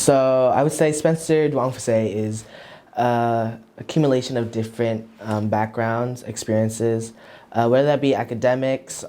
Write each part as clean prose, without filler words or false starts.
So I would say Spencer Douangphouxay is accumulation of different backgrounds, experiences, whether that be academics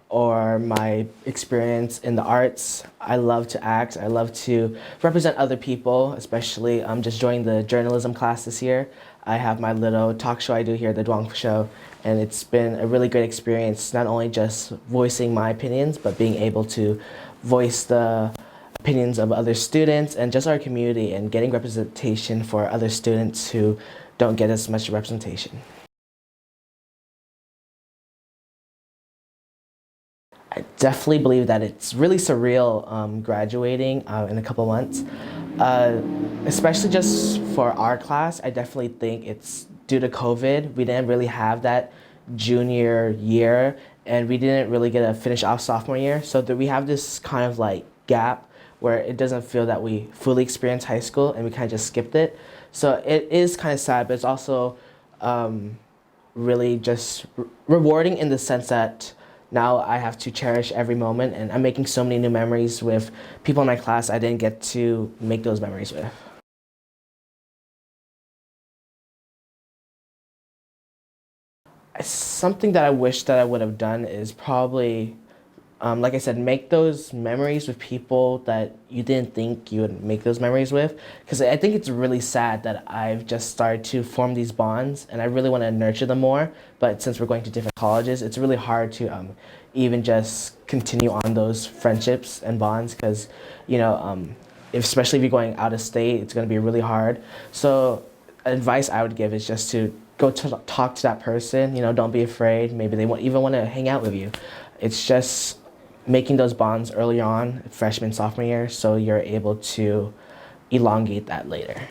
or my experience in the arts. I love to act. I love to represent other people, especially just joining the journalism class this year. I have my little talk show I do here, the Douangphouxay Show, and it's been a really great experience, not only just voicing my opinions, but being able to voice the opinions of other students and just our community and getting representation for other students who don't get as much representation. I definitely believe that it's really surreal graduating in a couple months. Especially just for our class, I definitely think it's due to COVID. We didn't really have that junior year and we didn't really get to finish off sophomore year. So that we have this kind of like gap where it doesn't feel that we fully experienced high school and we kind of just skipped it. So it is kind of sad, but it's also really just rewarding in the sense that now I have to cherish every moment and I'm making so many new memories with people in my class I didn't get to make those memories with. Something that I wish that I would have done is probably like I said, make those memories with people that you didn't think you would make those memories with. Because I think it's really sad that I've just started to form these bonds and I really want to nurture them more. But since we're going to different colleges, it's really hard to even just continue on those friendships and bonds because, you know, especially if you're going out of state, it's going to be really hard. So advice I would give is just to go to talk to that person, you know, don't be afraid. Maybe they even want to hang out with you. It's just making those bonds early on, freshman, sophomore year, so you're able to elongate that later.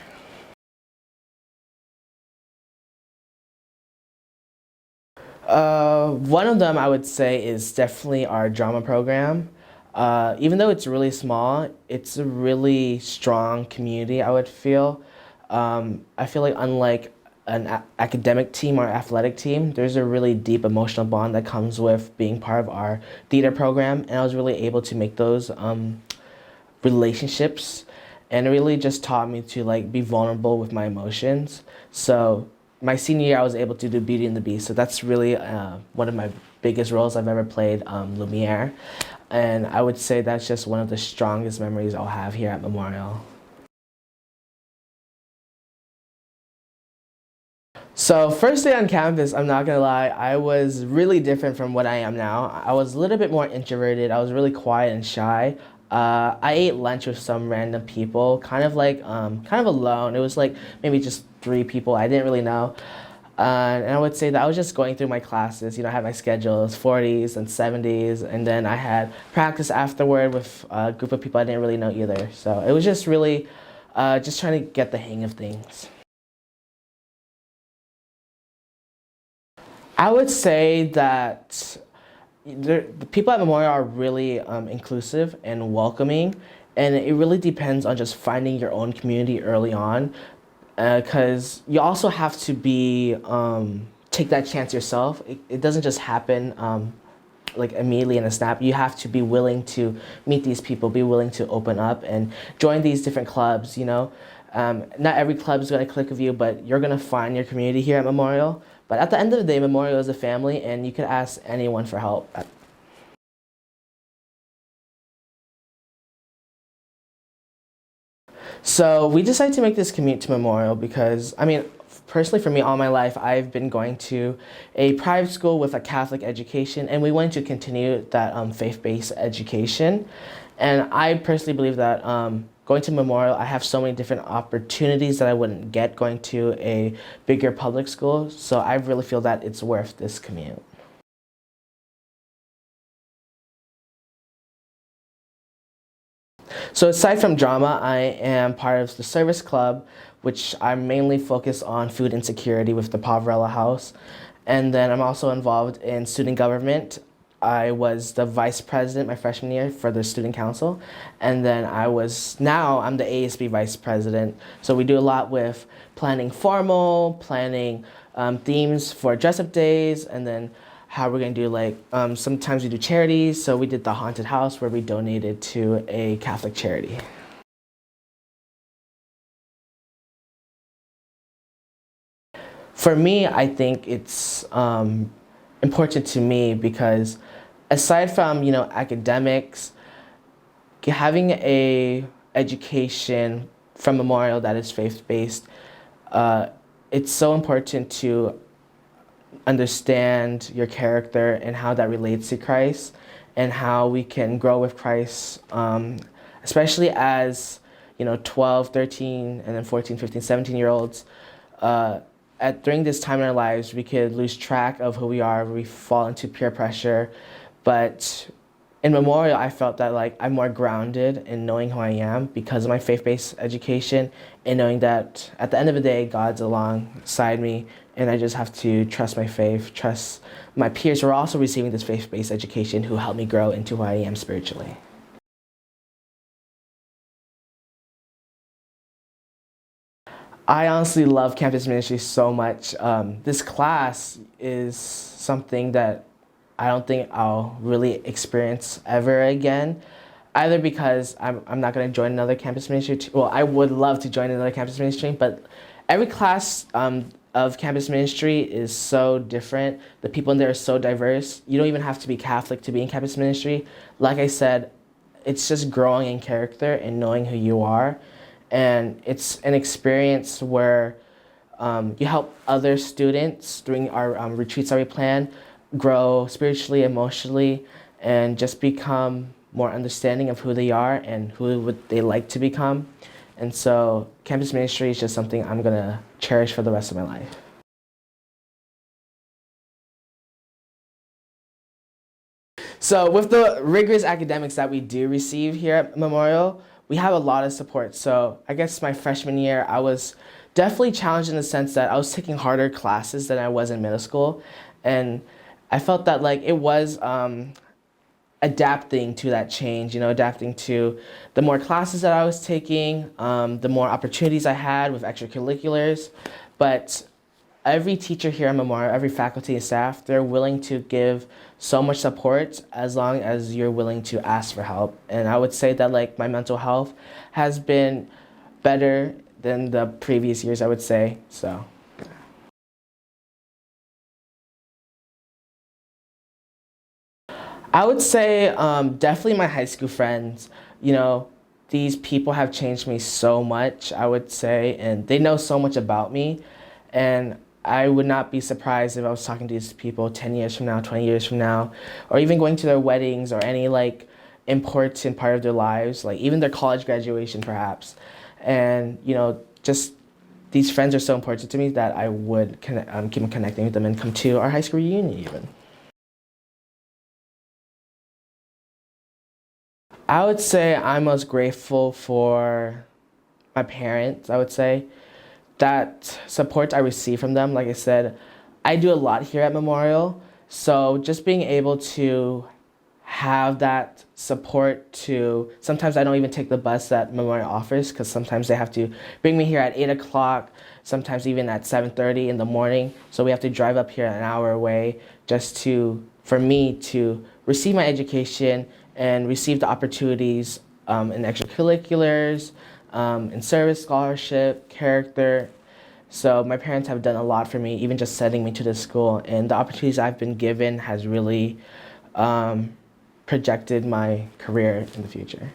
One of them I would say is definitely our drama program. Even though it's really small, it's a really strong community, I would feel. I feel like unlike an academic team or athletic team, there's a really deep emotional bond that comes with being part of our theater program, and I was really able to make those relationships, and it really just taught me to like be vulnerable with my emotions. So my senior year I was able to do Beauty and the Beast, so that's really one of my biggest roles I've ever played, Lumiere, and I would say that's just one of the strongest memories I'll have here at Memorial. So first day on campus, I'm not gonna lie, I was really different from what I am now. I was a little bit more introverted. I was really quiet and shy. I ate lunch with some random people, kind of alone. It was like maybe just 3 people I didn't really know. And I would say that I was just going through my classes. You know, I had my schedules, 40s and 70s, and then I had practice afterward with a group of people I didn't really know either. So it was just really just trying to get the hang of things. I would say that the people at Memorial are really inclusive and welcoming, and it really depends on just finding your own community early on, because you also have to be take that chance yourself. It doesn't just happen like immediately in a snap. You have to be willing to meet these people, be willing to open up and join these different clubs, you know. Not every club is going to click with you, but you're going to find your community here at Memorial. But at the end of the day, Memorial is a family, and you can ask anyone for help. So we decided to make this commute to Memorial because, I mean, personally for me, all my life, I've been going to a private school with a Catholic education, and we wanted to continue that faith-based education. And I personally believe that going to Memorial, I have so many different opportunities that I wouldn't get going to a bigger public school. So I really feel that it's worth this commute. So aside from drama, I am part of the service club, which I'm mainly focused on food insecurity with the Poverello House. And then I'm also involved in student government. I was the vice president my freshman year for the student council, and then now I'm the ASB vice president. So we do a lot with planning formal, planning themes for dress-up days, and then how we're gonna do like, sometimes we do charities. So we did the haunted house where we donated to a Catholic charity. for me, I think it's important to me because aside from, academics, having a education from Memorial that is faith-based, it's so important to understand your character and how that relates to Christ and how we can grow with Christ, especially as 12, 13, and then 14, 15, 17-year-olds. During this time in our lives, we could lose track of who we are, we fall into peer pressure. But in Memorial, I felt that I'm more grounded in knowing who I am because of my faith-based education and knowing that at the end of the day, God's alongside me and I just have to trust my faith, trust my peers who are also receiving this faith-based education who helped me grow into who I am spiritually. I honestly love campus ministry so much. This class is something that I don't think I'll really experience ever again, either because I'm not going to join another campus ministry. Well, I would love to join another campus ministry, but every class of campus ministry is so different. The people in there are so diverse. You don't even have to be Catholic to be in campus ministry. Like I said, it's just growing in character and knowing who you are. And it's an experience where you help other students during our retreats that we plan grow spiritually, emotionally, and just become more understanding of who they are and who would they like to become. And so campus ministry is just something I'm going to cherish for the rest of my life. So with the rigorous academics that we do receive here at Memorial, we have a lot of support. So I guess my freshman year, I was definitely challenged in the sense that I was taking harder classes than I was in middle school. And I felt that it was adapting to that change, adapting to the more classes that I was taking, the more opportunities I had with extracurriculars. But every teacher here at Memorial, every faculty and staff, they're willing to give so much support as long as you're willing to ask for help. And I would say that my mental health has been better than the previous years, I would say. So. I would say definitely my high school friends. These people have changed me so much, I would say, and they know so much about me. And I would not be surprised if I was talking to these people 10 years from now, 20 years from now, or even going to their weddings or any important part of their lives, even their college graduation perhaps. And just these friends are so important to me that I would keep connecting with them and come to our high school reunion even. I would say I'm most grateful for my parents, I would say. That support I receive from them, like I said, I do a lot here at Memorial. So just being able to have that support sometimes I don't even take the bus that Memorial offers because sometimes they have to bring me here at 8 o'clock, sometimes even at 7:30 in the morning. So we have to drive up here an hour away just for me to receive my education and receive the opportunities in extracurriculars, in service scholarship, character. So my parents have done a lot for me, even just sending me to this school. And the opportunities I've been given has really projected my career in the future.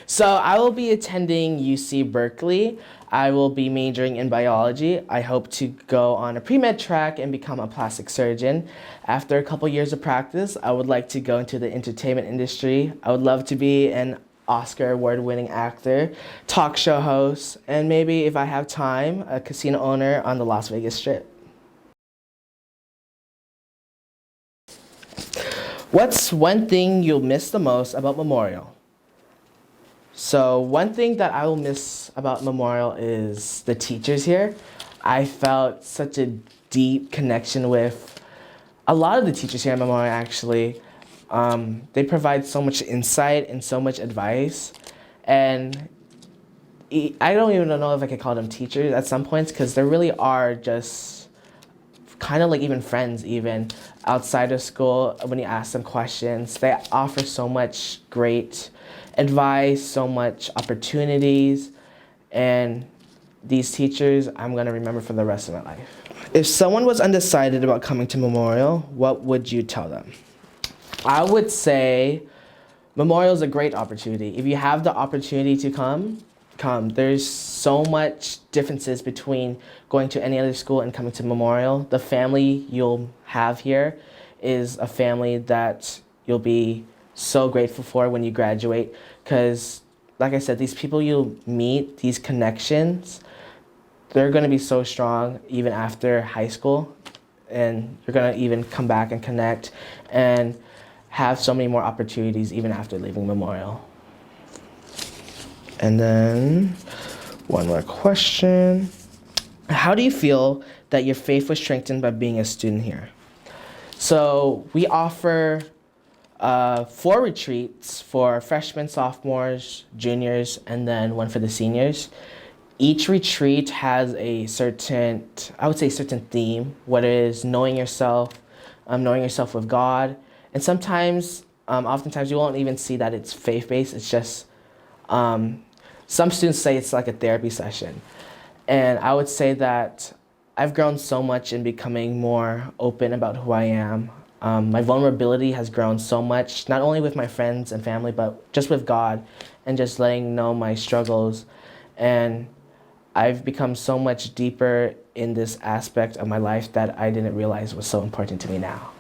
So I will be attending UC Berkeley. I will be majoring in biology. I hope to go on a pre-med track and become a plastic surgeon. After a couple years of practice, I would like to go into the entertainment industry. I would love to be an Oscar award-winning actor, talk show host, and maybe if I have time, a casino owner on the Las Vegas Strip. What's one thing you'll miss the most about Memorial? So one thing that I will miss about Memorial is the teachers here. I felt such a deep connection with a lot of the teachers here at Memorial, actually. They provide so much insight and so much advice. And I don't even know if I could call them teachers at some points because they really are just kind of even friends even outside of school when you ask them questions. They offer so much great advice, so much opportunities, and these teachers I'm going to remember for the rest of my life. If someone was undecided about coming to Memorial, what would you tell them? I would say Memorial is a great opportunity. If you have the opportunity to come. There's so much differences between going to any other school and coming to Memorial. The family you'll have here is a family that you'll be so grateful for when you graduate, because like I said, these people you'll meet, these connections, they're going to be so strong even after high school, and you're going to even come back and connect and have so many more opportunities even after leaving Memorial. And then one more question. How do you feel that your faith was strengthened by being a student here? So we offer 4 retreats for freshmen, sophomores, juniors, and then one for the seniors. Each retreat has a certain, I would say certain theme, what is knowing yourself with God. And sometimes, oftentimes you won't even see that it's faith-based, it's just, some students say it's like a therapy session. And I would say that I've grown so much in becoming more open about who I am. My vulnerability has grown so much, not only with my friends and family, but just with God, and just letting know my struggles. And I've become so much deeper in this aspect of my life that I didn't realize was so important to me now.